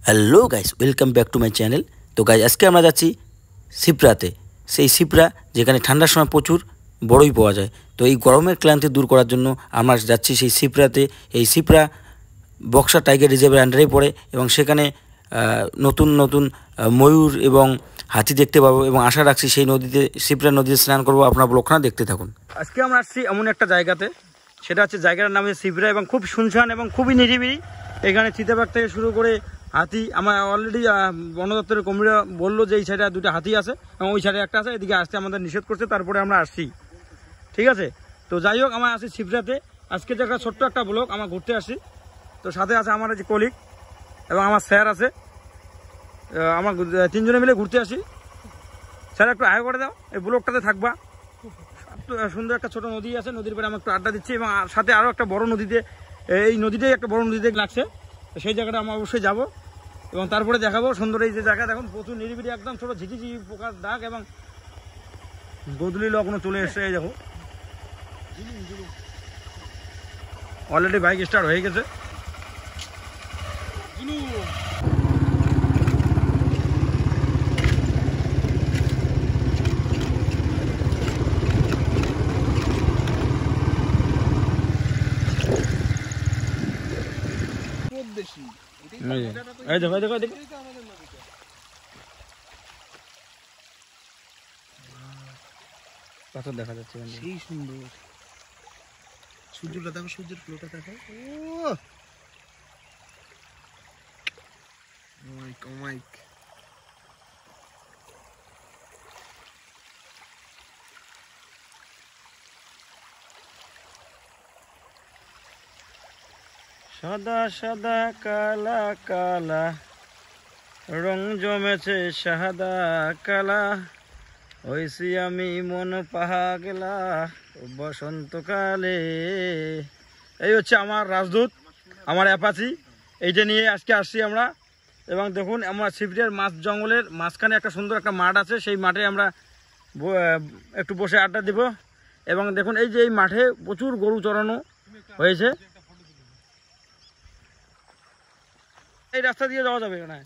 Hello guys, welcome back to my channel. তো guys, আজকে আমরা যাচ্ছি সিপ্রাতে। সেই সিপ্রা যেখানে ঠান্ডার সময় প্রচুর বড়ই পাওয়া যায়। তো এই গরমের ক্লান্তি দূর করার জন্য আমরা যাচ্ছি সেই সিপ্রাতে। এই সিপ্রা বক্সা টাইগার রিজার্ভের আন্ডারেই পড়ে এবং সেখানে নতুন নতুন ময়ূর এবং হাতি দেখতে পাবো এবং আশা রাখছি সেই নদীতে, সিপ্রা নদীতে স্নান করবো। আপনার ব্লগখানা দেখতে থাকুন। আজকে আমরা আসছি এমন একটা জায়গাতে, সেটা হচ্ছে জায়গাটার নাম হচ্ছে সিপ্রা এবং খুব শুনশান এবং খুবই নিরিবিলি। এখানে চিতাবাঘ থেকে শুরু করে হাতি, আমার অলরেডি বন দপ্তরের কর্মীরা বললো যে এই সাইডে দুটো হাতি আছে এবং ওই সাইডে একটা আছে, এদিকে আসতে আমাদের নিষেধ করছে, তারপরে আমরা আসছি। ঠিক আছে, তো যাই হোক, আমরা আসি সিপ্রাতে। আজকে জায়গা ছোট্ট একটা ব্লগ, আমরা ঘুরতে আসি। তো সাথে আছে আমার যে কলিগ এবং আমার স্যার আছে, আমার তিনজনে মিলে ঘুরতে আসি। স্যার একটু আয় করে দাও, এই ব্লগটাতে থাকবা। সুন্দর একটা ছোট নদী আছে, নদীর পরে আমরা একটু আড্ডা দিচ্ছি এবং সাথে আরও একটা বড় নদীতে, এই নদীটাই একটা বড় নদীতে লাগছে, সেই জায়গাটা আমরা অবশ্যই যাবো এবং তারপরে দেখাবো সুন্দর এই যে জায়গা। দেখুন প্রচুর নিরিবিলি, একদম ছোট ঝিঝি পোকার ডাক এবং গোধূলি লগ্ন চলে এসছে। এই দেখো, অলরেডি বাইক স্টার্ট হয়ে গেছে। দেখো দেখো দেখো, পাথর দেখা যাচ্ছে, সেই সুন্দর সূর্যটা দেখো, সূর্যের ফ্লোটা দেখো। সাদা সাদা কালা কালা রং জমেছে, সাদা কালা হইছি আমি মন পাগলা বসন্তকালে। এই হচ্ছে আমার রাজদূত, আমার অ্যাপাচি, এইটা নিয়ে আজকে আসছি আমরা। এবং দেখুন, আমরা সিপ্রিয়ার মাছ জঙ্গলের মাঝখানে একটা সুন্দর একটা মাঠ আছে, সেই মাঠে আমরা একটু বসে আড্ডা দিব। এবং দেখুন, এই যে এই মাঠে প্রচুর গরু চড়ানো হয়েছে। এই রাস্তা দিয়ে যাওয়া যাবে না?